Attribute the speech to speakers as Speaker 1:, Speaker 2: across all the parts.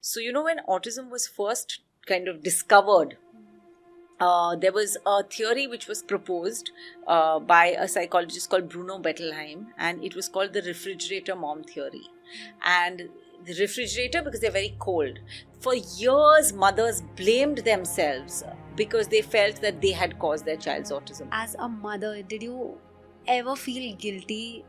Speaker 1: So, when autism was first kind of discovered, there was a theory which was proposed by a psychologist called Bruno Bettelheim, and it was called the refrigerator mom theory. And the refrigerator, because they're very cold. For years, mothers blamed themselves because they felt that they had caused their child's autism.
Speaker 2: As a mother, did you ever feel guilty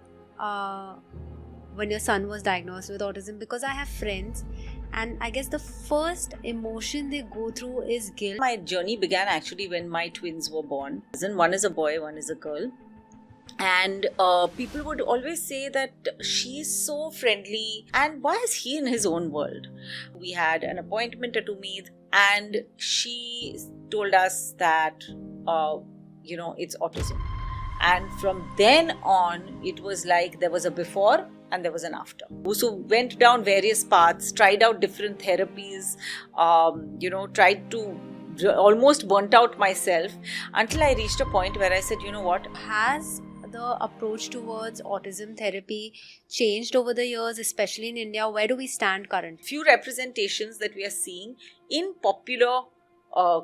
Speaker 2: when your son was diagnosed with autism? Because I have friends, and I guess the first emotion they go through is guilt.
Speaker 1: My journey began actually when my twins were born. One is a boy, one is a girl. And people would always say that she's so friendly, and why is he in his own world? We had an appointment at UMEED, and she told us that, it's autism. And from then on, it was like there was a before and there was an after. So went down various paths, tried out different therapies, tried to almost burnt out myself until I reached a point where I said, you know what?
Speaker 2: Has the approach towards autism therapy changed over the years, especially in India? Where do we stand currently?
Speaker 1: Few representations that we are seeing in popular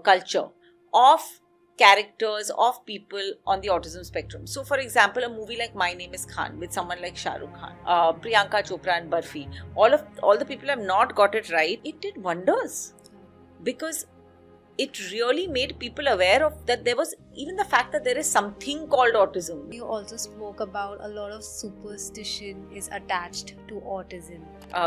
Speaker 1: culture of characters of people on the autism spectrum. So, for example, a movie like My Name is Khan with someone like Shah Rukh Khan, Priyanka Chopra and Barfi, all the people have not got it right. It did wonders because it really made people aware of that there was even the fact that there is something called autism.
Speaker 2: You also spoke about a lot of superstition is attached to autism.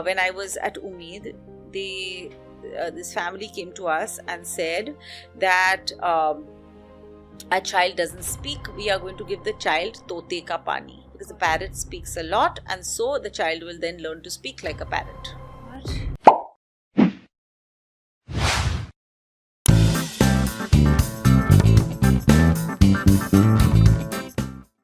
Speaker 1: When I was at UMEED, this family came to us and said that a child doesn't speak, we are going to give the child tote ka pani, because the parrot speaks a lot, and so the child will then learn to speak like a parrot.
Speaker 2: What?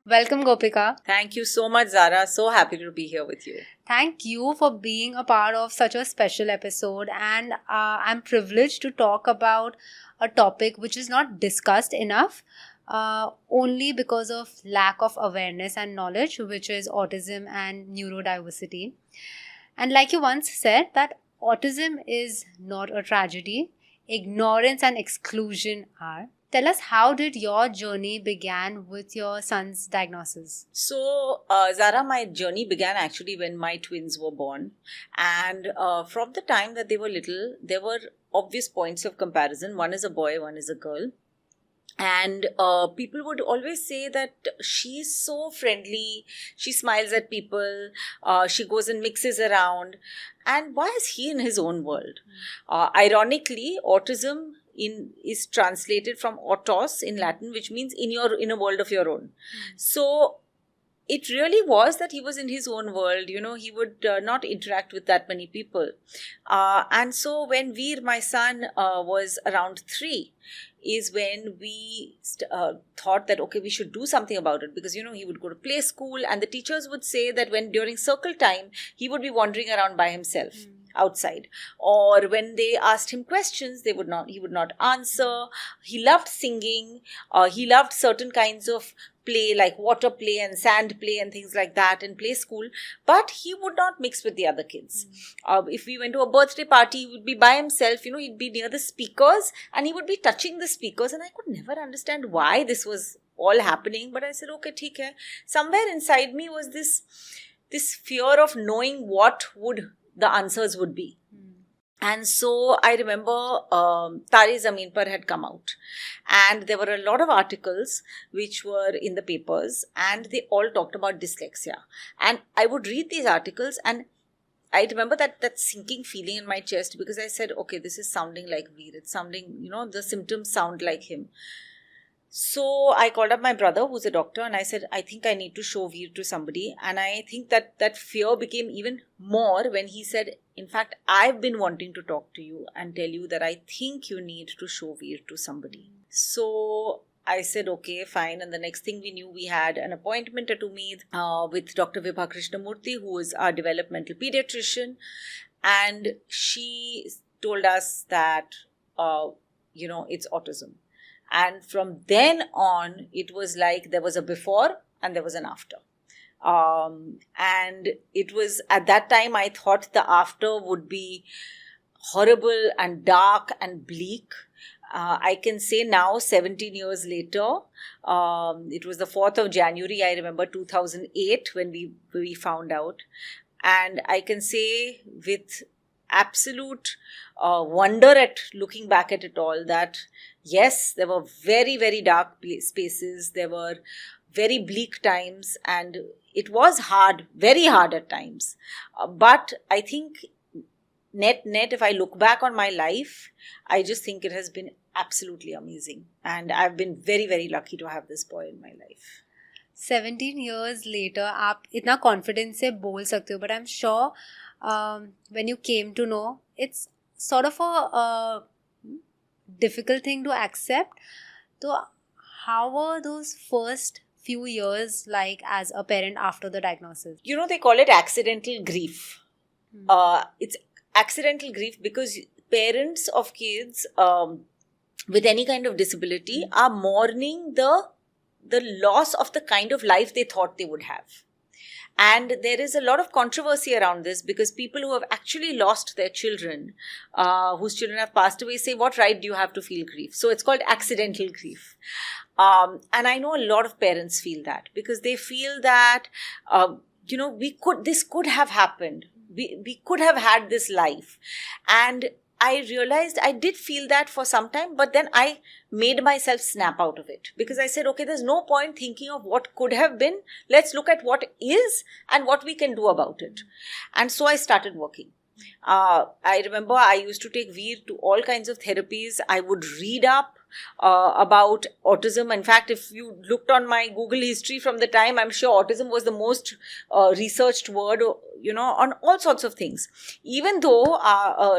Speaker 2: Welcome, Gopika.
Speaker 1: Thank you so much, Zahra. So happy to be here with you.
Speaker 2: Thank you for being a part of such a special episode, and I'm privileged to talk about a topic which is not discussed enough only because of lack of awareness and knowledge, which is autism and neurodiversity. And like you once said, that autism is not a tragedy, ignorance and exclusion are. Tell us, how did your journey began with your son's diagnosis?
Speaker 1: So, Zara, my journey began actually when my twins were born. And from the time that they were little, there were obvious points of comparison. One is a boy, one is a girl. And people would always say that she's so friendly, she smiles at people, she goes and mixes around. And why is he in his own world? Ironically, autism is translated from autos in Latin, which means in a world of your own. So it really was that he was in his own world. He would not interact with that many people. And so when Veer, my son, was around 3, is when we thought that, okay, we should do something about it, because, he would go to play school, and the teachers would say that when during circle time, he would be wandering around by himself. Outside, or when they asked him questions, he would not answer. He loved singing, he loved certain kinds of play like water play and sand play and things like that in play school, but he would not mix with the other kids. If we went to a birthday party, he would be by himself, he'd be near the speakers and he would be touching the speakers, and I could never understand why this was all happening. But I said, okay, theek hai. Somewhere inside me was this fear of knowing what the answers would be. And so I remember Tare Zameen Par had come out, and there were a lot of articles which were in the papers, and they all talked about dyslexia. And I would read these articles, and I remember that sinking feeling in my chest, because I said, okay, this is sounding like Veer. It's sounding, the symptoms sound like him. So I called up my brother, who's a doctor, and I said, I think I need to show Veer to somebody. And I think that fear became even more when he said, in fact, I've been wanting to talk to you and tell you that I think you need to show Veer to somebody. So I said, okay, fine. And the next thing we knew, we had an appointment at UMEED with Dr. Vibha Krishnamurthy, who is our developmental pediatrician. And she told us that, it's autism. And from then on, it was like there was a before and there was an after. And it was at that time I thought the after would be horrible and dark and bleak. I can say now, 17 years later, it was the 4th of January, I remember 2008 when we found out. And I can say with absolute wonder at looking back at it all that, yes, there were very, very dark spaces. There were very bleak times, and it was hard, very hard at times. But I think net, if I look back on my life, I just think it has been absolutely amazing. And I've been very, very lucky to have this boy in my life.
Speaker 2: 17 years later, आप इतना confidence से बोल सकते हो, but I'm sure when you came to know, it's sort of a difficult thing to accept. So how were those first few years like as a parent after the diagnosis?
Speaker 1: You know, they call it accidental grief. It's accidental grief because parents of kids with any kind of disability are mourning the loss of the kind of life they thought they would have. And there is a lot of controversy around this because people who have actually lost their children, whose children have passed away, say, what right do you have to feel grief? So it's called accidental grief. And I know a lot of parents feel that because they feel that, this could have happened. We could have had this life. And I realized I did feel that for some time, but then I made myself snap out of it because I said, okay, there's no point thinking of what could have been. Let's look at what is and what we can do about it. And so I started working. I remember I used to take Veer to all kinds of therapies. I would read up about autism. In fact, if you looked on my Google history from the time, I'm sure autism was the most researched word, on all sorts of things. Even though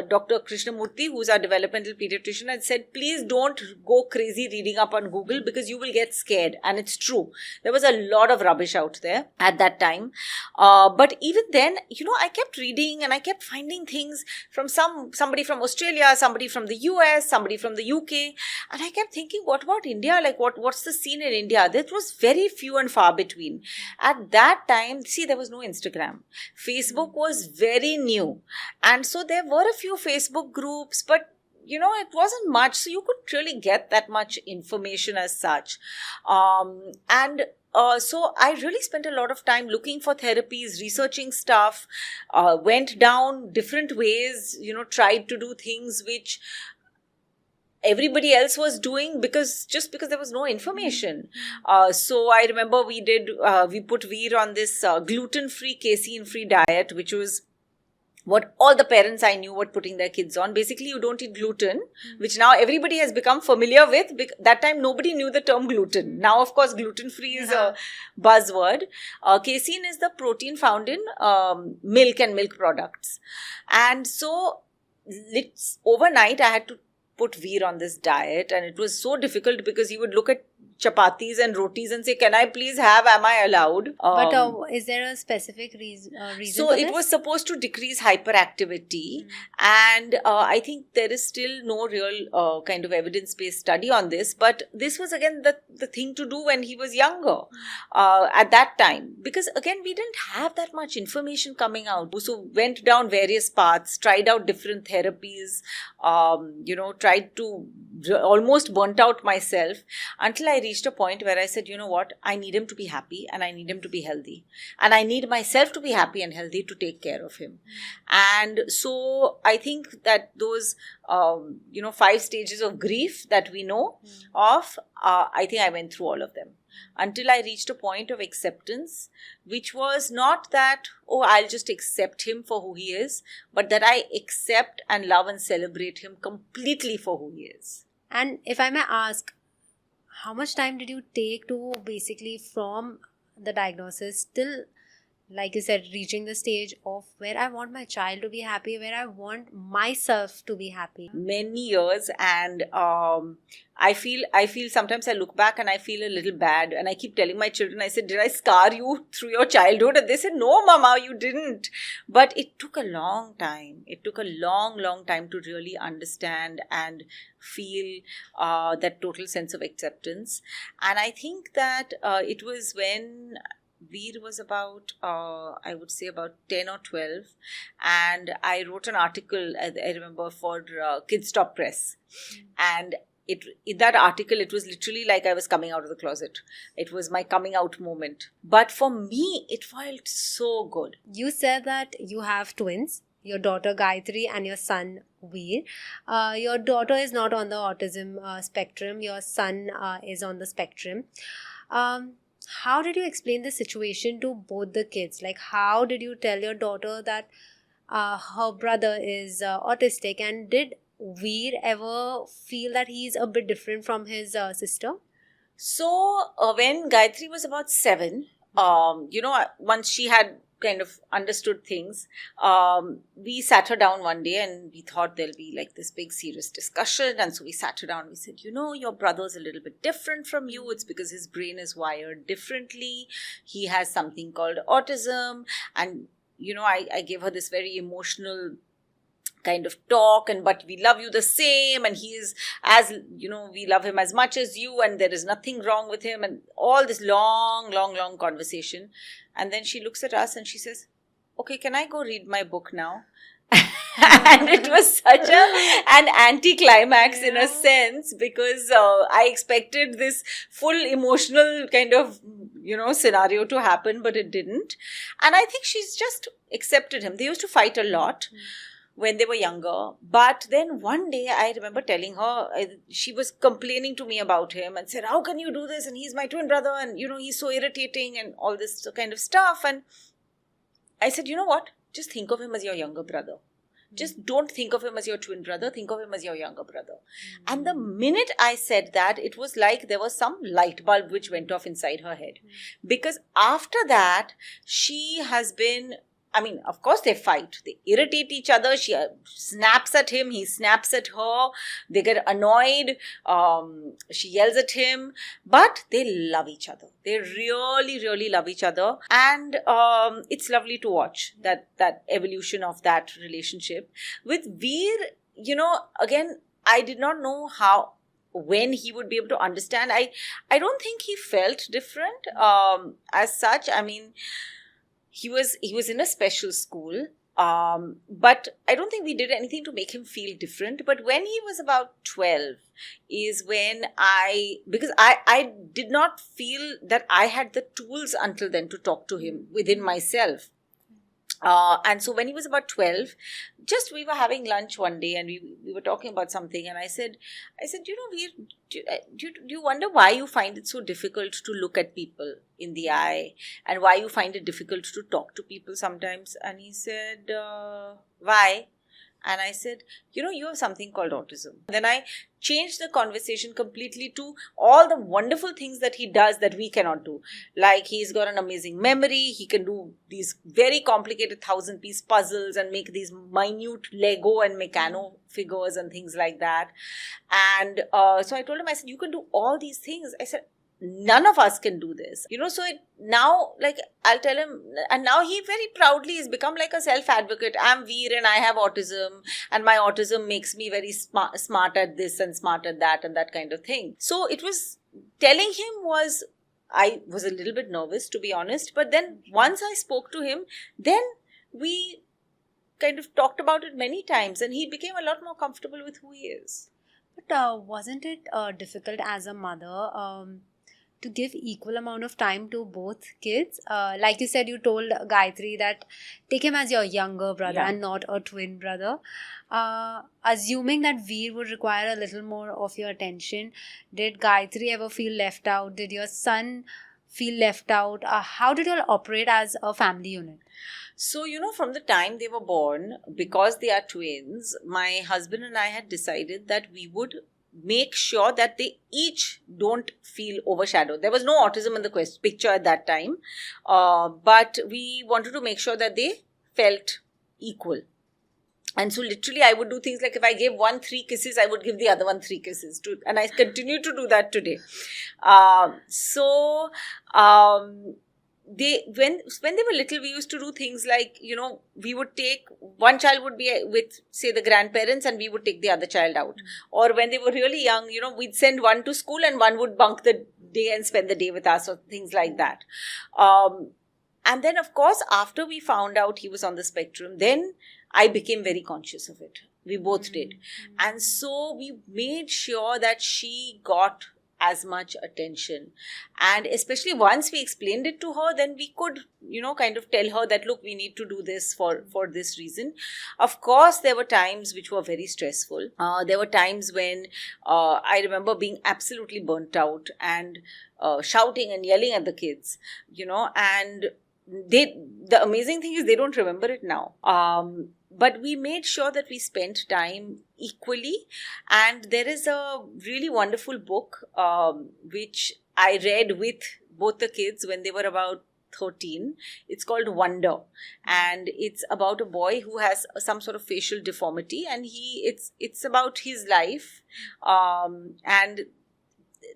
Speaker 1: Dr. Krishnamurthy, who's our developmental pediatrician, had said, please don't go crazy reading up on Google because you will get scared. And it's true. There was a lot of rubbish out there at that time. But even then, I kept reading and I kept finding things from somebody from Australia, somebody from the US, somebody from the UK. And I kept thinking, what about India? Like, what's the scene in India? That was very few and far between. At that time, there was no Instagram. Facebook was very new. And so there were a few Facebook groups, but it wasn't much. So you couldn't really get that much information as such. So I really spent a lot of time looking for therapies, researching stuff, went down different ways, tried to do things which everybody else was doing because there was no information. So I remember we put Veer on this gluten-free, casein-free diet, which was what all the parents I knew were putting their kids on. Basically, you don't eat gluten, which now everybody has become familiar with. That time, nobody knew the term gluten. Now, of course, gluten-free is a buzzword. Casein is the protein found in milk and milk products. And so, overnight, I had to put Veer on this diet, and it was so difficult because he would look at chapatis and rotis and say, can I please have, am I allowed?
Speaker 2: But is there a specific reason
Speaker 1: so it was supposed to decrease hyperactivity, and I think there is still no real kind of evidence-based study on this, but this was again the thing to do when he was younger at that time, because again we didn't have that much information coming out. So went down various paths, tried out different therapies, tried to almost burnt out myself until I reached a point where I said, you know what, I need him to be happy and I need him to be healthy. And I need myself to be happy and healthy to take care of him. And so I think that those, 5 stages of grief that we know of, I think I went through all of them until I reached a point of acceptance, which was not that, I'll just accept him for who he is, but that I accept and love and celebrate him completely for who he is.
Speaker 2: And if I may ask, how much time did you take to basically from the diagnosis till, like you said, reaching the stage of where I want my child to be happy, where I want myself to be happy?
Speaker 1: Many years, and I feel sometimes I look back and I feel a little bad, and I keep telling my children, I said, did I scar you through your childhood? And they said, no, Mama, you didn't. But it took a long time. It took a long, long time to really understand and feel that total sense of acceptance. And I think that it was when Veer was about, I would say about 10 or 12. And I wrote an article, I remember, for Kids Stop Press. And in that article, it was literally like I was coming out of the closet. It was my coming out moment. But for me, it felt so good.
Speaker 2: You said that you have twins, your daughter Gayatri and your son Veer. Your daughter is not on the autism spectrum. Your son is on the spectrum. How did you explain the situation to both the kids? Like, how did you tell your daughter that her brother is autistic, and did Veer ever feel that he's a bit different from his sister?
Speaker 1: So when Gayatri was about 7, once she had kind of understood things, we sat her down one day and we thought there'll be like this big serious discussion. And so we sat her down. We said, your brother's a little bit different from you. It's because his brain is wired differently. He has something called autism. And, I gave her this very emotional kind of talk, but we love you the same, and he is, as we love him as much as you, and there is nothing wrong with him, and all this long conversation. And then she looks at us and she says, okay, can I go read my book now? And it was such an anticlimax in a sense, because I expected this full emotional kind of scenario to happen, but it didn't. And I think she's just accepted him. They used to fight a lot when they were younger. But then one day I remember telling her, she was complaining to me about him and said, how can you do this? And he's my twin brother, and he's so irritating and all this kind of stuff. And I said, you know what? Just think of him as your younger brother. Just don't think of him as your twin brother. Think of him as your younger brother. And the minute I said that, it was like there was some light bulb which went off inside her head. Because after that, she has been, of course they fight. They irritate each other. She snaps at him. He snaps at her. They get annoyed. She yells at him. But they love each other. They really, really love each other. And it's lovely to watch that evolution of that relationship. With Veer, again, I did not know when he would be able to understand. I don't think he felt different as such. He was in a special school, but I don't think we did anything to make him feel different. But when he was about 12 is when because I did not feel that I had the tools until then to talk to him within myself. And so when he was about 12, we were having lunch one day and we were talking about something, and I said, do you wonder why you find it so difficult to look at people in the eye, and why you find it difficult to talk to people sometimes? And he said, why? And I said, you have something called autism. Then I changed the conversation completely to all the wonderful things that he does that we cannot do. Like, he's got an amazing memory. He can do these very complicated 1,000-piece puzzles and make these minute Lego and Meccano figures and things like that. And so I told him, I said, you can do all these things. I said, none of us can do this. So now, like, I'll tell him, and now he very proudly has become like a self-advocate. I'm Veer and I have autism, and my autism makes me very smart at this and smart at that and that kind of thing. So it was, telling him I was a little bit nervous, to be honest. But then once I spoke to him, then we kind of talked about it many times, and he became a lot more comfortable with who he is.
Speaker 2: But wasn't it difficult as a mother to give equal amount of time to both kids? Like you said, you told Gayatri that take him as your younger brother and not a twin brother. Assuming that Veer would require a little more of your attention, did Gayatri ever feel left out? Did your son feel left out? How did you all operate as a family unit?
Speaker 1: So, from the time they were born, because they are twins, my husband and I had decided that we would make sure that they each don't feel overshadowed. There was no autism in the picture at that time, but we wanted to make sure that they felt equal. And so literally I would do things like, if I gave one 3 kisses, I would give the other one 3 kisses too. And I continue to do that today. When they were little, we used to do things like, we would take, one child would be with, say, the grandparents, and we would take the other child out. Or when they were really young, we'd send one to school and one would bunk the day and spend the day with us or things like that. And then, of course, after we found out he was on the spectrum, then I became very conscious of it. We both did. And so we made sure that she got as much attention. And especially once we explained it to her, then we could, kind of tell her that, look, we need to do this for this reason. Of course, there were times which were very stressful. There were times when I remember being absolutely burnt out and shouting and yelling at the kids, and the amazing thing is they don't remember it now. But we made sure that we spent time equally. And there is a really wonderful book which I read with both the kids when they were about 13. It's called Wonder. And it's about a boy who has some sort of facial deformity. And it's about his life. And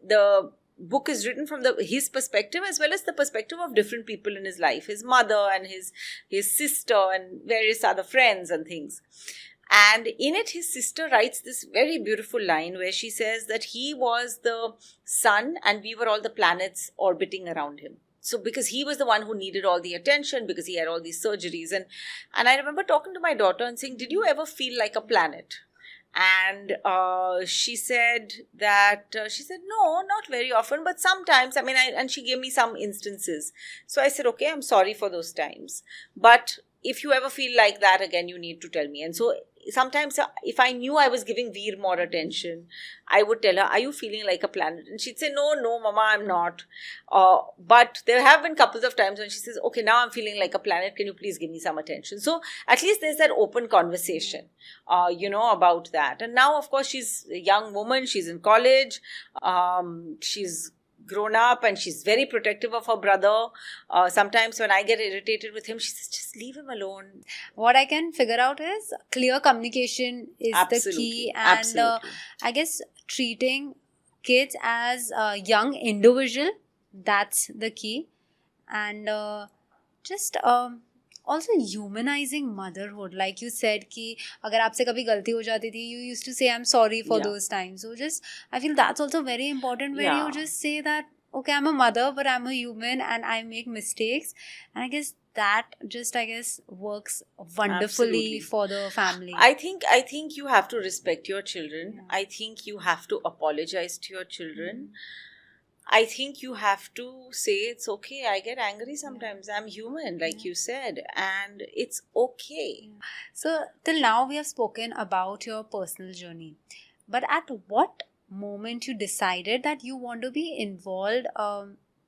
Speaker 1: the book is written from his perspective as well as the perspective of different people in his life, his mother and his sister and various other friends and things. And in it, his sister writes this very beautiful line where she says that he was the sun and we were all the planets orbiting around him. So because he was the one who needed all the attention, because he had all these surgeries. And I remember talking to my daughter and saying, did you ever feel like a planet? And she said, no, not very often, but sometimes. And she gave me some instances. So I said, okay, I'm sorry for those times. But if you ever feel like that again, you need to tell me. And so sometimes if I knew I was giving Veer more attention, I would tell her, are you feeling like a planet? And she'd say, no, Mama, I'm not. But there have been couples of times when she says, okay, now I'm feeling like a planet. Can you please give me some attention? So at least there's that open conversation, about that. And now, of course, she's a young woman. She's in college. She's grown up and she's very protective of her brother. Sometimes when I get irritated with him, she says, just leave him alone.
Speaker 2: What I can figure out is clear communication is the key. And I guess treating kids as a young individual, that's the key. And also humanizing motherhood. Like you said, कि अगर आपसे कभी गलती हो जाती थी, you used to say, I'm sorry for those times. So I feel that's also very important where you just say that, okay, I'm a mother, but I'm a human and I make mistakes. And I guess that works wonderfully for the family.
Speaker 1: I think you have to respect your children. Yeah. I think you have to apologize to your children. I think you have to say, it's okay, I get angry sometimes. I'm human, like you said, and it's okay.
Speaker 2: So, till now we have spoken about your personal journey. But at what moment you decided that you want to be involved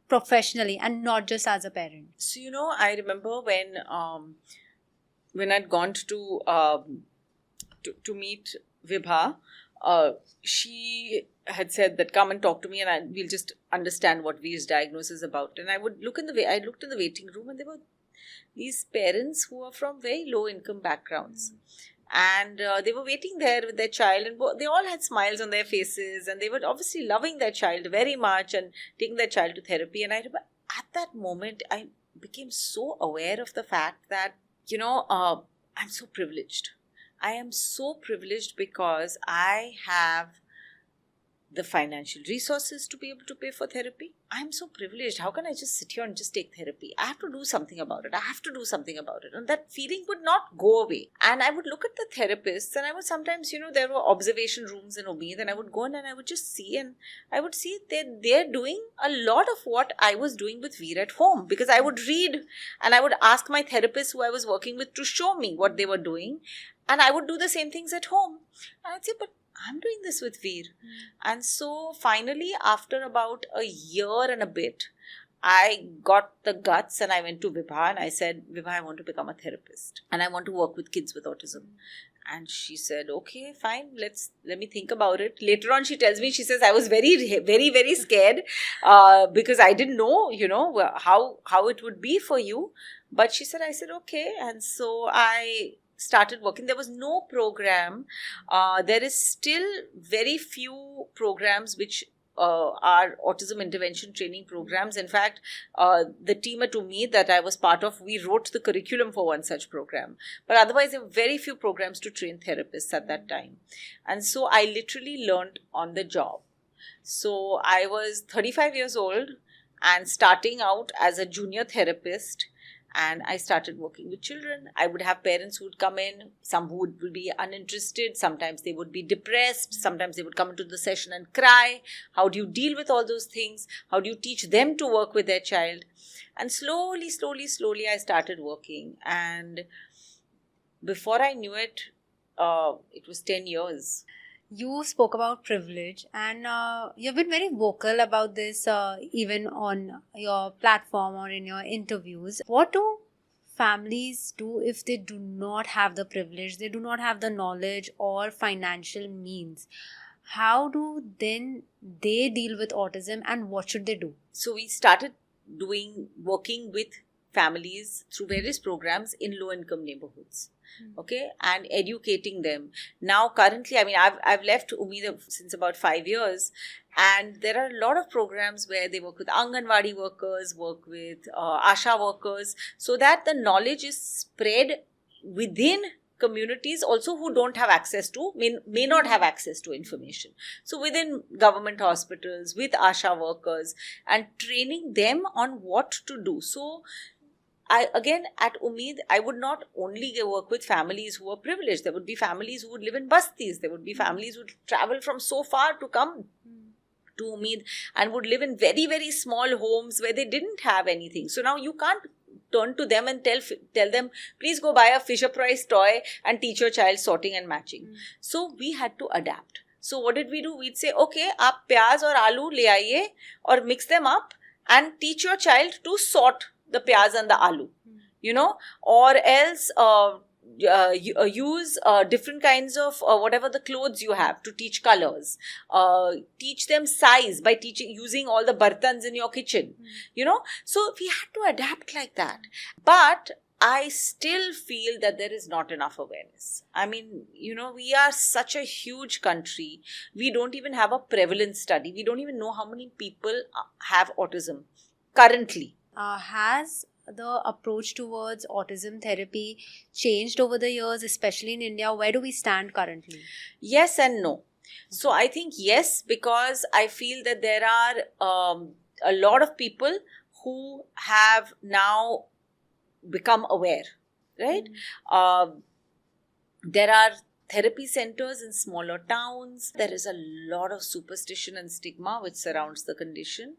Speaker 2: professionally and not just as a parent?
Speaker 1: So, I remember when I'd gone to meet Vibha, she had said that come and talk to me and we'll just understand what Veer's diagnosis is about. And I looked in the waiting room and there were these parents who are from very low income backgrounds. And they were waiting there with their child and they all had smiles on their faces and they were obviously loving their child very much and taking their child to therapy. And I remember at that moment, I became so aware of the fact that, I'm so privileged. I am so privileged because I have the financial resources to be able to pay for therapy. I'm so privileged. How can I just sit here and just take therapy? I have to do something about it. And that feeling would not go away. And I would look at the therapists and I would sometimes, there were observation rooms in UMEED and I would go in and I would just see and I would see they're doing a lot of what I was doing with Veer at home, because I would read and I would ask my therapist who I was working with to show me what they were doing. And I would do the same things at home. And I'd say, but I'm doing this with Veer. And so finally, after about a year and a bit, I got the guts and I went to Vibha and I said, Vibha, I want to become a therapist and I want to work with kids with autism. And she said, okay, fine, let me think about it. Later on, she tells me, she says, I was very, very, very scared because I didn't know, how it would be for you. But I said, okay. And so I started working. There was no program. There is still very few programs which are autism intervention training programs. In fact, the team at UMEED that I was part of, we wrote the curriculum for one such program. But otherwise, there were very few programs to train therapists at that time. And so I literally learned on the job. So I was 35 years old and starting out as a junior therapist, and I started working with children. I would have parents who would come in, some who would be uninterested, sometimes they would be depressed, sometimes they would come into the session and cry. How do you deal with all those things? How do you teach them to work with their child? And slowly, I started working. And before I knew it, it was 10 years.
Speaker 2: You spoke about privilege, and you've been very vocal about this even on your platform or in your interviews. What do families do if they do not have the privilege, they do not have the knowledge or financial means? How do then they deal with autism, and what should they do?
Speaker 1: So we started working with families through various programs in low-income neighborhoods. Okay, and educating them. Now, currently, I mean, I've left UMEED since about 5 years, and there are a lot of programs where they work with Anganwadi workers, work with Asha workers, so that the knowledge is spread within communities also who don't have access to, may not have access to information. So within government hospitals, with Asha workers, and training them on what to do. So again, at UMEED, I would not only work with families who are privileged. There would be families who would live in bastis. There would be families who would travel from so far to come to UMEED and would live in very, very small homes where they didn't have anything. So now you can't turn to them and tell them, please go buy a Fisher-Price toy and teach your child sorting and matching. So we had to adapt. So what did we do? We'd say, okay, aap pyaz aur aloo le aiye or mix them up and teach your child to sort the pyaz and the aloo, or else use different kinds of whatever the clothes you have to teach colors. Teach them size by using all the bartans in your kitchen, So we had to adapt like that. But I still feel that there is not enough awareness. I mean, we are such a huge country. We don't even have a prevalence study. We don't even know how many people have autism currently.
Speaker 2: Has the approach towards autism therapy changed over the years, especially in India? Where do we stand currently?
Speaker 1: Yes and no. So I think yes, because I feel that there are a lot of people who have now become aware, right? There are therapy centers in smaller towns. There is a lot of superstition and stigma which surrounds the condition,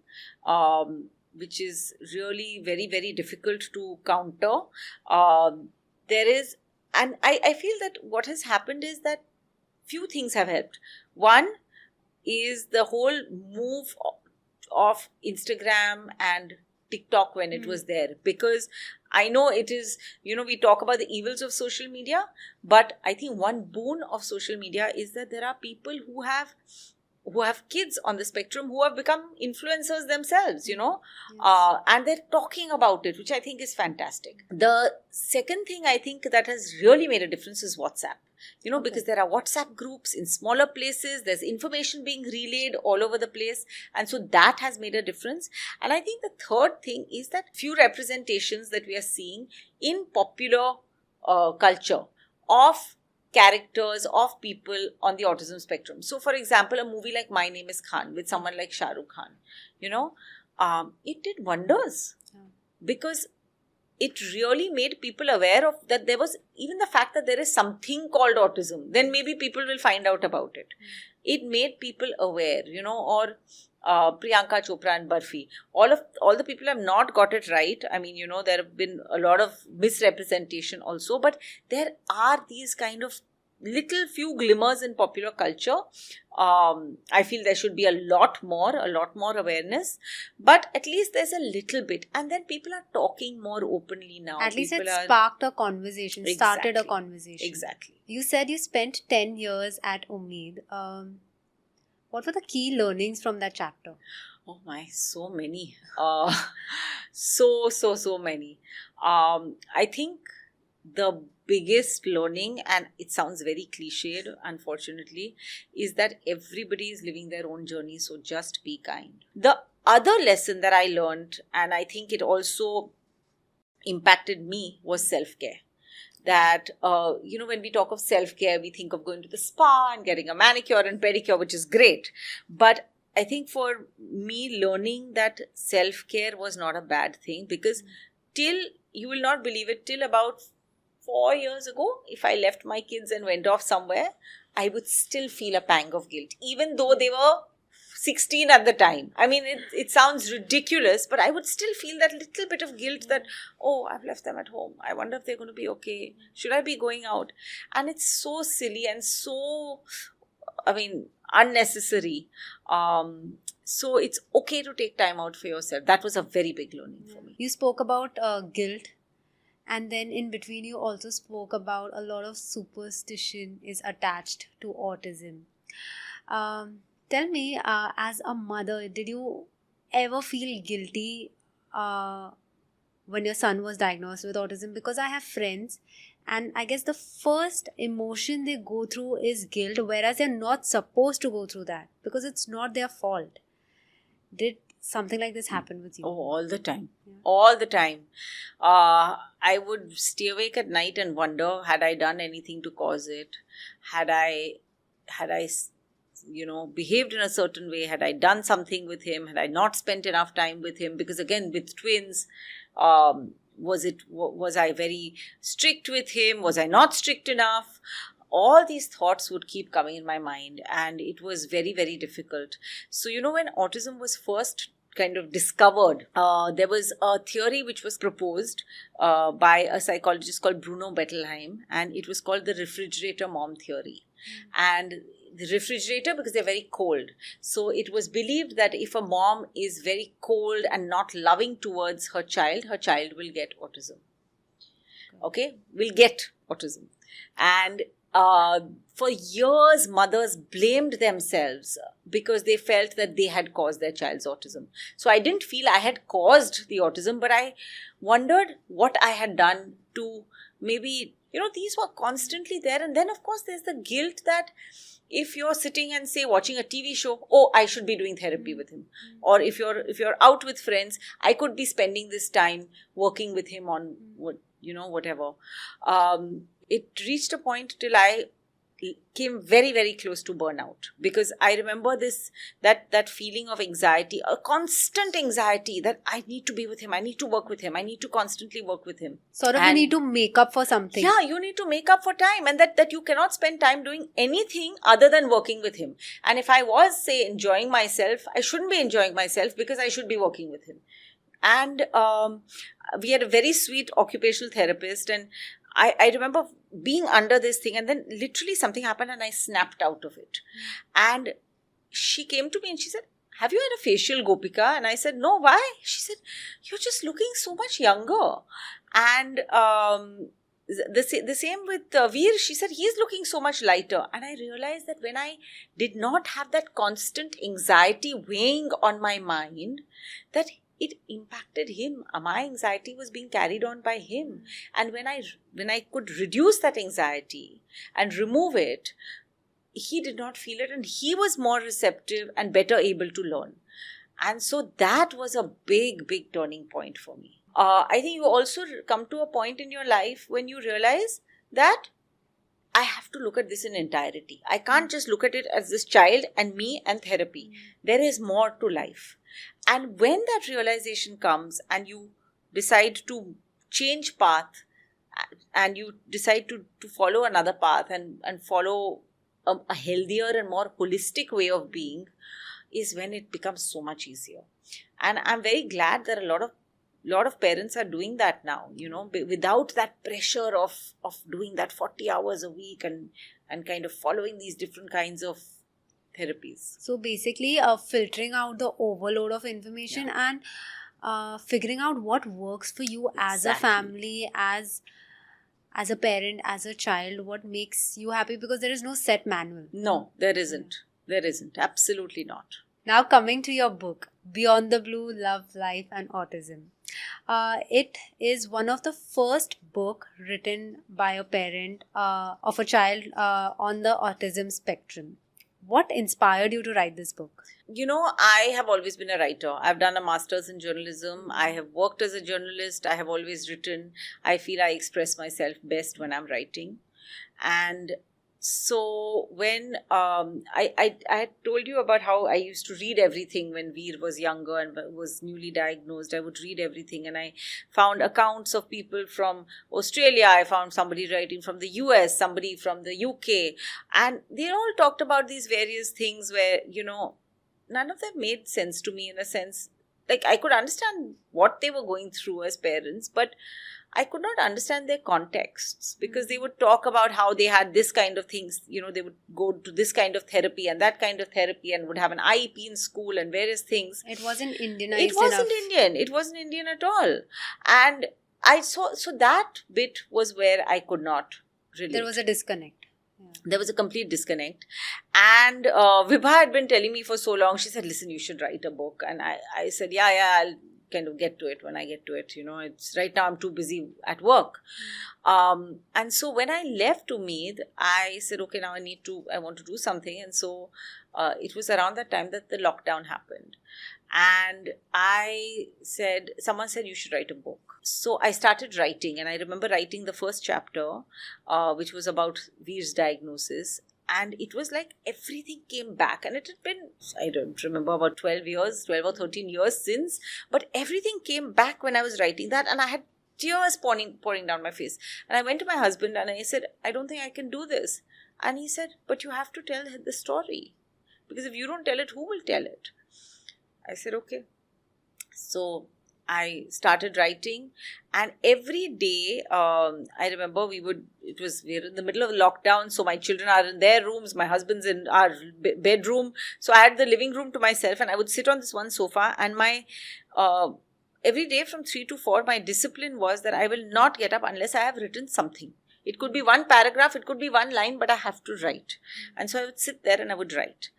Speaker 1: which is really very, very difficult to counter. There is, and I feel that what has happened is that few things have helped. One is the whole move of Instagram and TikTok when it was there, because I know it is, we talk about the evils of social media, but I think one boon of social media is that there are people who have kids on the spectrum who have become influencers themselves,
Speaker 2: Yes.
Speaker 1: And they're talking about it, which I think is fantastic. The second thing I think that has really made a difference is WhatsApp. Because there are WhatsApp groups in smaller places, there's information being relayed all over the place, and so that has made a difference. And I think the third thing is that few representations that we are seeing in popular culture of characters of people on the autism spectrum. So, for example, a movie like My Name is Khan with someone like Shah Rukh Khan, it did wonders because it really made people aware of that there was even the fact that there is something called autism. Then maybe people will find out about it. It made people aware, or Priyanka Chopra and Barfi. All the people have not got it right. I mean, there have been a lot of misrepresentation also, but there are these kind of little few glimmers in popular culture. I feel there should be a lot more awareness, but at least there's a little bit, and then people are talking more openly now.
Speaker 2: At least it sparked a conversation, started a conversation.
Speaker 1: Exactly.
Speaker 2: You said you spent 10 years at UMEED. What were the key learnings from that chapter?
Speaker 1: Oh my, so many. So many. I think the biggest learning, and it sounds very cliched, unfortunately, is that everybody is living their own journey, so just be kind. The other lesson that I learned, and I think it also impacted me, was self-care. That, when we talk of self-care, we think of going to the spa and getting a manicure and pedicure, which is great. But I think for me, learning that self-care was not a bad thing, because till, you will not believe it, till about 4 years ago, if I left my kids and went off somewhere, I would still feel a pang of guilt, even though they were 16 at the time. I mean, it sounds ridiculous, but I would still feel that little bit of guilt that, oh, I've left them at home. I wonder if they're going to be okay. Should I be going out? And it's so silly and so, I mean, unnecessary. So it's okay to take time out for yourself. That was a very big learning for me.
Speaker 2: You spoke about guilt, and then in between you also spoke about a lot of superstition is attached to autism. Tell me, as a mother, did you ever feel guilty when your son was diagnosed with autism? Because I have friends, and I guess the first emotion they go through is guilt, whereas they're not supposed to go through that because it's not their fault. Did something like this happen with you?
Speaker 1: Oh, all the time.
Speaker 2: Yeah.
Speaker 1: All the time. I would stay awake at night and wonder, had I done anything to cause it? Had I behaved in a certain way? Had I done something with him? Had I not spent enough time with him? Because again, with twins, was I very strict with him? Was I not strict enough? All these thoughts would keep coming in my mind, and it was very, very difficult. So, when autism was first kind of discovered, there was a theory which was proposed by a psychologist called Bruno Bettelheim, and it was called the refrigerator mom theory. And the refrigerator, because they're very cold. So it was believed that if a mom is very cold and not loving towards her child will get autism. Okay? Will get autism. And for years, mothers blamed themselves because they felt that they had caused their child's autism. So I didn't feel I had caused the autism, but I wondered what I had done to maybe, these were constantly there. And then, of course, there's the guilt that if you're sitting and say watching a TV show, oh, I should be doing therapy with him. Or if you're out with friends, I could be spending this time working with him on whatever. It reached a point till I came very, very close to burnout, because I remember that feeling of anxiety, a constant anxiety that I need to be with him, I need to work with him, I need to constantly work with him.
Speaker 2: Sort of, you need to make up for something.
Speaker 1: Yeah, you need to make up for time, and that you cannot spend time doing anything other than working with him. And if I was, say, enjoying myself, I shouldn't be enjoying myself because I should be working with him. And we had a very sweet occupational therapist, and I remember being under this thing, and then literally something happened and I snapped out of it. And she came to me and she said, have you had a facial, Gopika? And I said, no, why? She said, you're just looking so much younger. And the same with Veer. She said, he's looking so much lighter. And I realized that when I did not have that constant anxiety weighing on my mind, that it impacted him. My anxiety was being carried on by him. And when I could reduce that anxiety and remove it, he did not feel it, and he was more receptive and better able to learn. And so that was a big, big turning point for me. I think you also come to a point in your life when you realize that I have to look at this in entirety. I can't just look at it as this child and me and therapy. There is more to life. And when that realization comes and you decide to change path and you decide to follow another path and follow a healthier and more holistic way of being, is when it becomes so much easier. And I'm very glad that a lot of parents are doing that now, without that pressure of doing that 40 hours a week and kind of following these different kinds of therapies.
Speaker 2: So basically filtering out the overload of information and figuring out what works for you as a family, as a parent, as a child, what makes you happy, because there is no set manual.
Speaker 1: No, there isn't. There isn't. Absolutely not.
Speaker 2: Now coming to your book, Beyond the Blue, Love, Life and Autism. It is one of the first book written by a parent of a child on the autism spectrum. What inspired you to write this book?
Speaker 1: I have always been a writer. I've done a master's in journalism. I have worked as a journalist. I have always written. I feel I express myself best when I'm writing. And So when I had told you about how I used to read everything when Veer was younger and was newly diagnosed. I would read everything, and I found accounts of people from Australia. I found somebody writing from the US, somebody from the UK, and they all talked about these various things where, none of them made sense to me, in a sense. Like, I could understand what they were going through as parents, but I could not understand their contexts, because they would talk about how they had this kind of things, they would go to this kind of therapy and that kind of therapy, and would have an IEP in school and various things.
Speaker 2: It wasn't Indianized
Speaker 1: It wasn't
Speaker 2: enough.
Speaker 1: Indian. It wasn't Indian at all. And I saw, so that bit was where I could not relate.
Speaker 2: There was a disconnect.
Speaker 1: There was a complete disconnect. And Vibha had been telling me for so long. She said, listen, you should write a book. And I said, yeah, I'll kind of get to it when I get to it. It's right now I'm too busy at work. And so when I left UMEED, I said, okay, now I want to do something. And so it was around that time that the lockdown happened. And someone said, you should write a book. So I started writing, and I remember writing the first chapter, which was about Veer's diagnosis. And it was like everything came back. And it had been, I don't remember, about 12 or 13 years since. But everything came back when I was writing that. And I had tears pouring down my face. And I went to my husband and I said, I don't think I can do this. And he said, but you have to tell the story. Because if you don't tell it, who will tell it? I said, okay. So I started writing, and every day, I remember we're in the middle of lockdown, so my children are in their rooms, my husband's in our bedroom, so I had the living room to myself, and I would sit on this one sofa, and every day from 3 to 4, my discipline was that I will not get up unless I have written something. It could be one paragraph, it could be one line, but I have to write. And so I would sit there and I would write.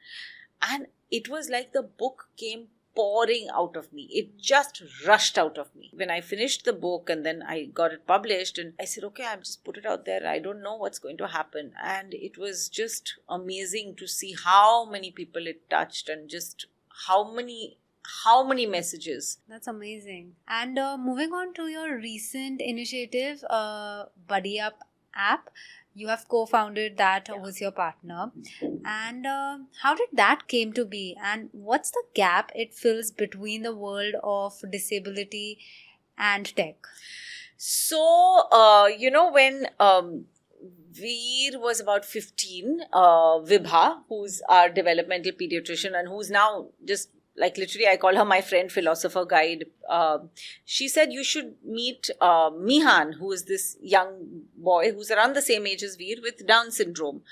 Speaker 1: And it was like the book came pouring out of me. It just rushed out of me. When I finished the book and then I got it published, and I said, okay, I've just put it out there. I don't know what's going to happen. And it was just amazing to see how many people it touched, and just how many messages.
Speaker 2: That's amazing. And moving on to your recent initiative, Buddy Up app. You have co-founded that with your partner. And how did that came to be? And what's the gap it fills between the world of disability and tech?
Speaker 1: So, when Veer was about 15, Vibha, who's our developmental pediatrician and who's now just, like, literally, I call her my friend, philosopher, guide. She said, you should meet Mihan, who is this young boy who's around the same age as Veer with Down syndrome.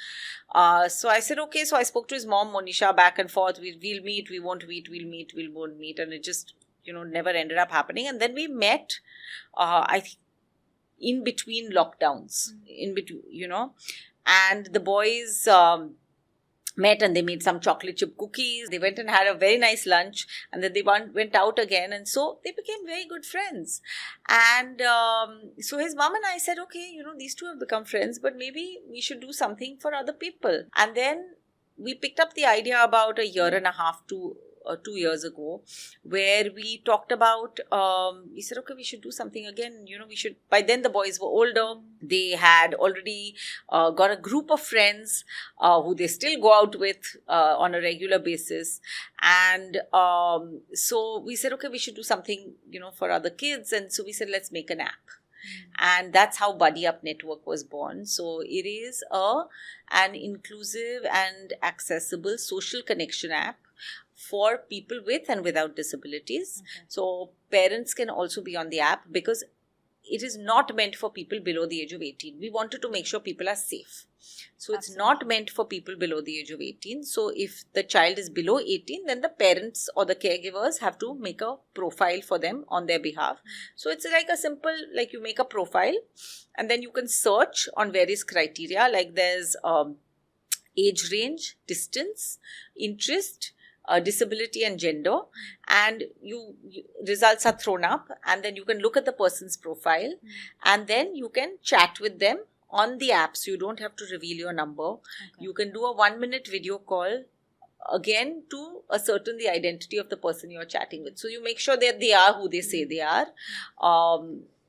Speaker 1: So I said, okay. So I spoke to his mom, Monisha, back and forth. We'll meet, we won't meet, we'll meet, we won't meet. And it just, never ended up happening. And then we met, I think, in between lockdowns, and the boys met and they made some chocolate chip cookies. They went and had a very nice lunch, and then they went out again, and so they became very good friends. And so his mom and I said, okay, these two have become friends, but maybe we should do something for other people. And then we picked up the idea about a year and a half to 2 years ago, where we talked about, we said, okay, we should do something again. We should, by then the boys were older. They had already got a group of friends who they still go out with on a regular basis. And so we said, okay, we should do something, for other kids. And so we said, let's make an app. And that's how Buddy Up Network was born. So it is an inclusive and accessible social connection app for people with and without disabilities. Okay. So parents can also be on the app, because it is not meant for people below the age of 18. We wanted to make sure people are safe. So it's not meant for people below the age of 18. So if the child is below 18, then the parents or the caregivers have to make a profile for them on their behalf. So it's like a simple, like, you make a profile and then you can search on various criteria, like there's age range, distance, interest, disability and gender, and results are thrown up, and then you can look at the person's profile, and then you can chat with them on the app, so you don't have to reveal your number. Okay. You can do a 1-minute video call, again, to ascertain the identity of the person you're chatting with. So you make sure that they are who they say they are.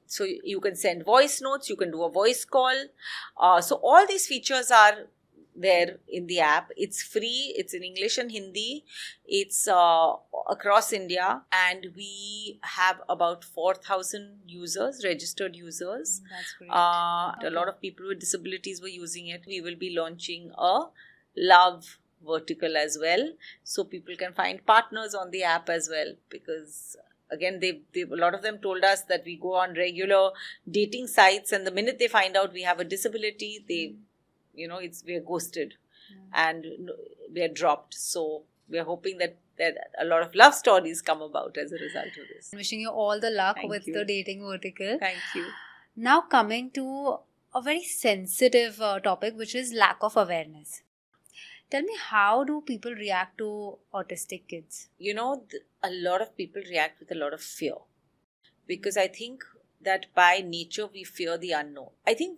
Speaker 1: So you can send voice notes, you can do a voice call. So all these features are there in the app. It's free. It's in English and Hindi. It's across India, and we have about 4,000 users, registered users.
Speaker 2: That's great.
Speaker 1: A lot of people with disabilities were using it. We will be launching a love vertical as well, so people can find partners on the app as well, because again, they a lot of them told us that we go on regular dating sites, and the minute they find out we have a disability, they, we're ghosted and we're dropped. So we're hoping that a lot of love stories come about as a result of this.
Speaker 2: Wishing you all the luck
Speaker 1: Thank
Speaker 2: with
Speaker 1: you.
Speaker 2: the dating vertical.
Speaker 1: Thank you.
Speaker 2: Now coming to a very sensitive topic, which is lack of awareness. Tell me, how do people react to autistic kids?
Speaker 1: A lot of people react with a lot of fear, because I think that by nature we fear the unknown. I think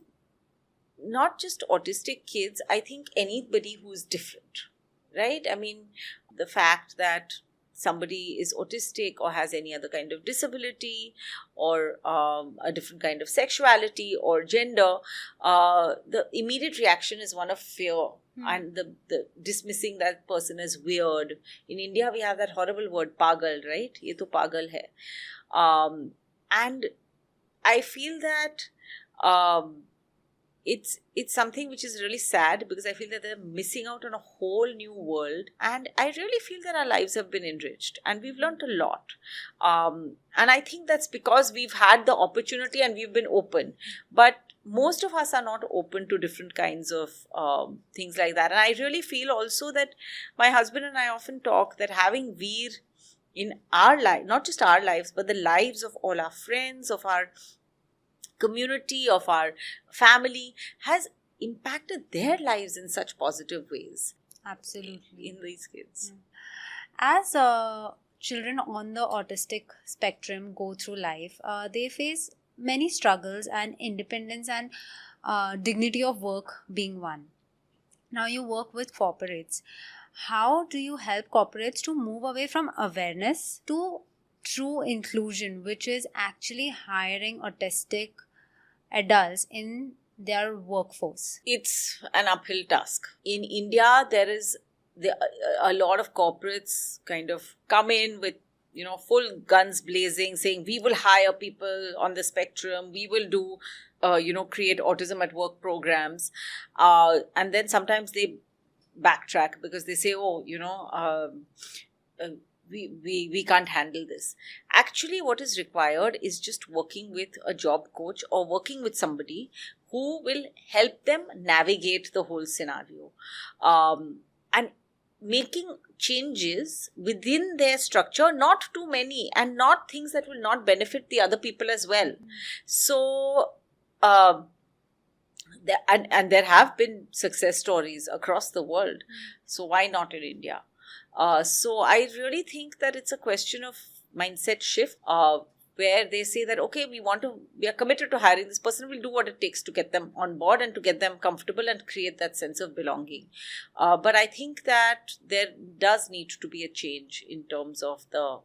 Speaker 1: not just autistic kids, I think anybody who's different, right? I mean, the fact that somebody is autistic or has any other kind of disability or a different kind of sexuality or gender, the immediate reaction is one of fear and the dismissing that person as weird. In India, we have that horrible word, pagal, right? Ye to pagal hai. And I feel that it's something which is really sad, because I feel that they're missing out on a whole new world, and I really feel that our lives have been enriched and we've learned a lot, and I think that's because we've had the opportunity and we've been open. But most of us are not open to different kinds of things like that. And I really feel also that my husband and I often talk that having Veer in our life, not just our lives, but the lives of all our friends, of our community, of our family, has impacted their lives in such positive ways.
Speaker 2: Absolutely.
Speaker 1: In these kids.
Speaker 2: As children on the autistic spectrum go through life, they face many struggles, and independence and dignity of work being one. Now you work with corporates. How do you help corporates to move away from awareness to true inclusion, which is actually hiring autistic adults in their workforce?
Speaker 1: It's an uphill task. In India, there is a lot of corporates kind of come in with full guns blazing, saying we will hire people on the spectrum, we will do create autism at work programs, and then sometimes they backtrack because they say, we can't handle this. Actually, what is required is just working with a job coach or working with somebody who will help them navigate the whole scenario, and making changes within their structure, not too many, and not things that will not benefit the other people as well. So, there have been success stories across the world. So why not in India? So I really think that it's a question of mindset shift, where they say that, okay, we are committed to hiring this person, we'll do what it takes to get them on board and to get them comfortable and create that sense of belonging. But I think that there does need to be a change in terms of the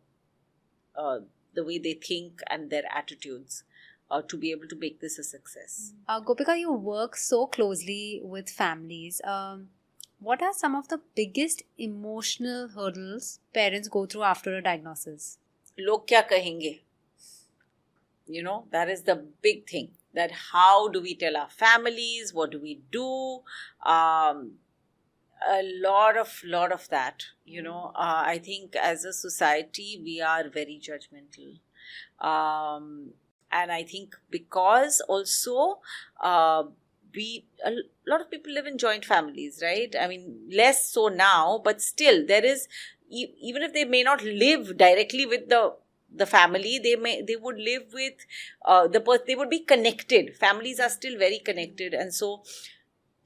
Speaker 1: way they think and their attitudes to be able to make this a success.
Speaker 2: Gopika, you work so closely with families. What are some of the biggest emotional hurdles parents go through after a diagnosis?
Speaker 1: Log kya kahenge? That is the big thing. That how do we tell our families? What do we do? A lot of that. I think as a society we are very judgmental, and I think because also a lot of people live in joint families, right? I mean, less so now, but still there is, even if they may not live directly with the family, they would live with they would be connected. Families are still very connected, and so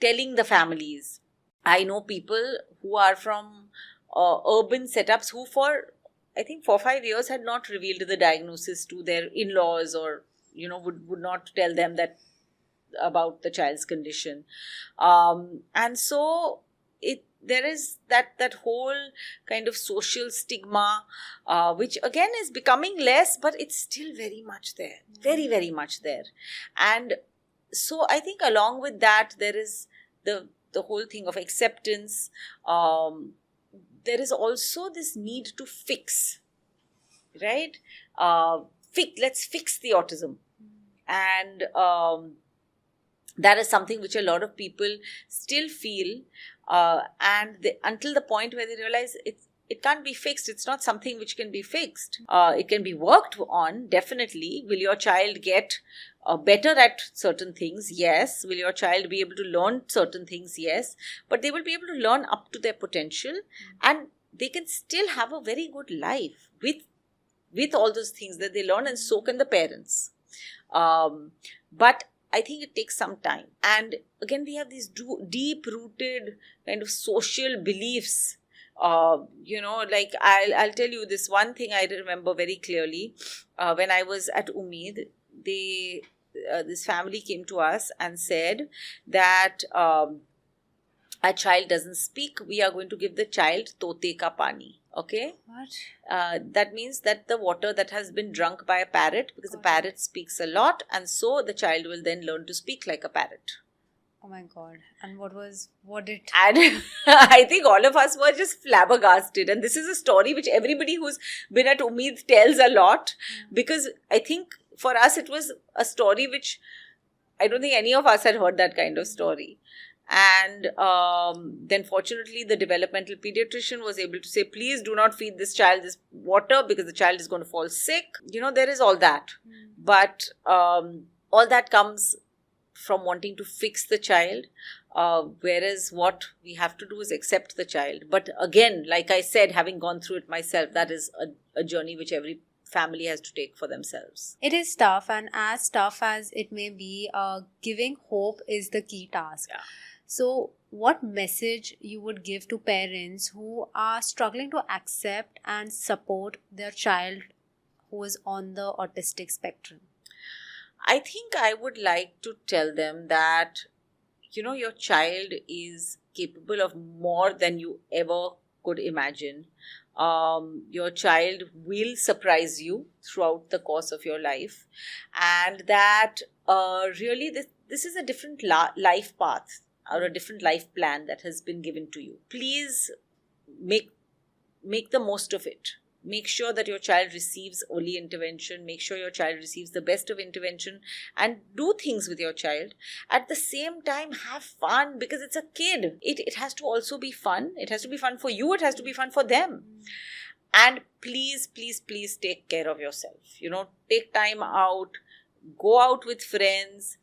Speaker 1: telling the families. I know people who are from urban setups who for I think 4-5 years had not revealed the diagnosis to their in-laws, or would not tell them that about the child's condition, and so there is that whole kind of social stigma, which again is becoming less, but it's still very much there, very, very much there. And so I think along with that, there is the the whole thing of acceptance, there is also this need to fix, right? Let's fix the autism. And that is something which a lot of people still feel, and until the point where they realize it can't be fixed. It's not something which can be fixed. It can be worked on, definitely. Will your child get better at certain things? Yes. Will your child be able to learn certain things? Yes. But they will be able to learn up to their potential, and they can still have a very good life with all those things that they learn, and so can the parents. But I think it takes some time. And again, we have these deep-rooted kind of social beliefs. Like I'll tell you this one thing I remember very clearly. When I was at UMEED, this family came to us and said that a child doesn't speak, we are going to give the child tote ka pani. Okay?
Speaker 2: What?
Speaker 1: That means that the water that has been drunk by a parrot, because the parrot speaks a lot, and so the child will then learn to speak like a parrot.
Speaker 2: Oh my God. And what did...
Speaker 1: And I think all of us were just flabbergasted. And this is a story which everybody who's been at UMEED tells a lot. Because I think for us it was a story which I don't think any of us had heard that kind of story. And then fortunately the developmental pediatrician was able to say, please do not feed this child this water because the child is going to fall sick. There is all that. But all that comes from wanting to fix the child, whereas what we have to do is accept the child. But again, like I said, having gone through it myself, that is a journey which every family has to take for themselves.
Speaker 2: It is tough, and as tough as it may be, giving hope is the key task.
Speaker 1: Yeah.
Speaker 2: So what message you would give to parents who are struggling to accept and support their child who is on the autistic spectrum?
Speaker 1: I think I would like to tell them that, your child is capable of more than you ever could imagine. Your child will surprise you throughout the course of your life, and that really this is a different life path or a different life plan that has been given to you. Please make the most of it. Make sure that your child receives early intervention. Make sure your child receives the best of intervention, and do things with your child. At the same time, have fun, because it's a kid. It has to also be fun. It has to be fun for you. It has to be fun for them. And please, please, please take care of yourself. Take time out. Go out with friends.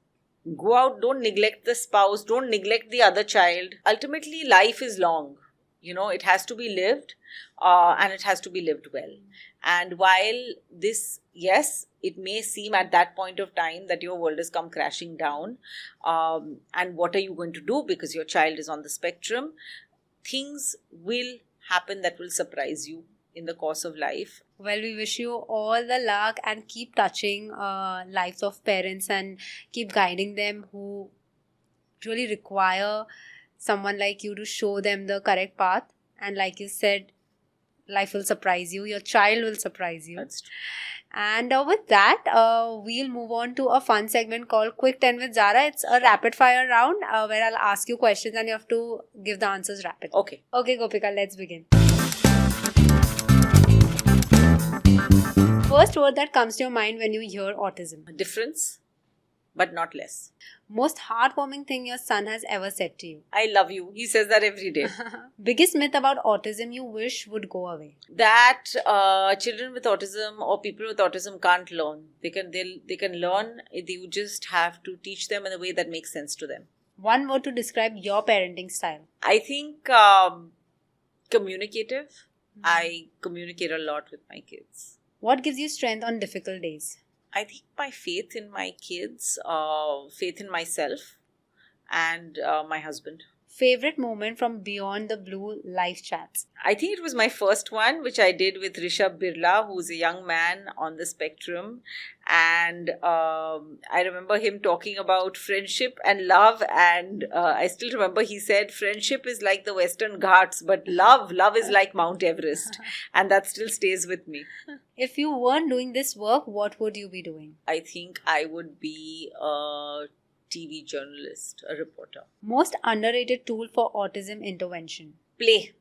Speaker 1: Go out. Don't neglect the spouse. Don't neglect the other child. Ultimately, life is long. It has to be lived, and it has to be lived well. And while this, yes, it may seem at that point of time that your world has come crashing down, and what are you going to do because your child is on the spectrum, things will happen that will surprise you in the course of life.
Speaker 2: Well, we wish you all the luck, and keep touching lives of parents and keep guiding them who really require someone like you to show them the correct path. And like you said, life will surprise you. Your child will surprise you.
Speaker 1: That's true.
Speaker 2: And with that, we'll move on to a fun segment called Quick 10 with Zahra. It's a rapid fire round where I'll ask you questions and you have to give the answers rapidly.
Speaker 1: Okay.
Speaker 2: Okay, Gopika, let's begin. First word that comes to your mind when you hear autism?
Speaker 1: Difference, but not less.
Speaker 2: Most heartwarming thing your son has ever said to you?
Speaker 1: I love you. He says that every day.
Speaker 2: Biggest myth about autism you wish would go away?
Speaker 1: That children with autism or people with autism can't learn. They can learn. You just have to teach them in a way that makes sense to them.
Speaker 2: One word to describe your parenting style?
Speaker 1: I think communicative. I communicate a lot with my kids.
Speaker 2: What gives you strength on difficult days?
Speaker 1: I think my faith in my kids, faith in myself, and my husband.
Speaker 2: Favorite moment from Beyond the Blue live chats?
Speaker 1: I think it was my first one, which I did with Rishabh Birla, who's a young man on the spectrum. And I remember him talking about friendship and love. And I still remember he said, friendship is like the Western Ghats, but love is like Mount Everest. And that still stays with me.
Speaker 2: If you weren't doing this work, what would you be doing?
Speaker 1: I think I would be a TV journalist, a reporter.
Speaker 2: Most underrated tool for autism intervention?
Speaker 1: Play.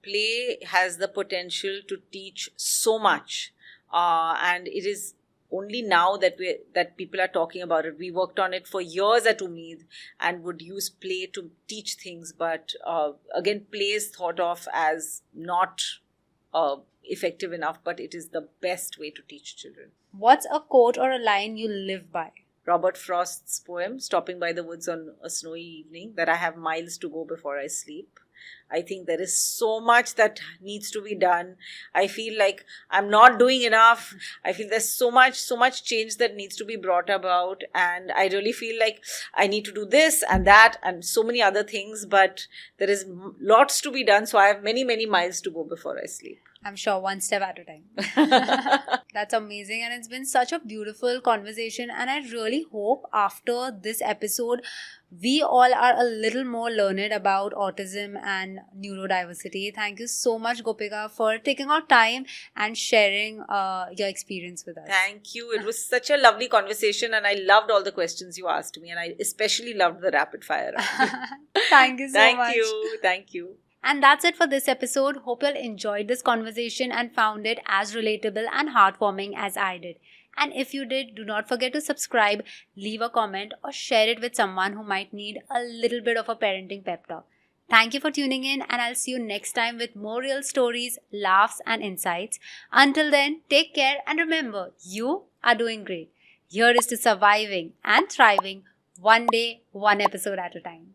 Speaker 1: Play has the potential to teach so much, and it is only now that people are talking about it. We worked on it for years at UMEED and would use play to teach things, but again, play is thought of as not effective enough, but it is the best way to teach children.
Speaker 2: What's a quote or a line you live by?
Speaker 1: Robert Frost's poem, Stopping by the Woods on a Snowy Evening, that I have miles to go before I sleep. I think there is so much that needs to be done. I feel like I'm not doing enough. I feel there's so much change that needs to be brought about. And I really feel like I need to do this and that and so many other things. But there is lots to be done. So I have many miles to go before I sleep.
Speaker 2: I'm sure, one step at a time. That's amazing, and it's been such a beautiful conversation, and I really hope after this episode we all are a little more learned about autism and neurodiversity. Thank you so much, Gopika, for taking out time and sharing your experience with us.
Speaker 1: Thank you. It was such a lovely conversation, and I loved all the questions you asked me, and I especially loved the rapid fire round.
Speaker 2: Thank you so much.
Speaker 1: Thank you.
Speaker 2: And that's it for this episode. Hope you all enjoyed this conversation and found it as relatable and heartwarming as I did. And if you did, do not forget to subscribe, leave a comment, or share it with someone who might need a little bit of a parenting pep talk. Thank you for tuning in, and I'll see you next time with more real stories, laughs, and insights. Until then, take care and remember, you are doing great. Here is to surviving and thriving one day, one episode at a time.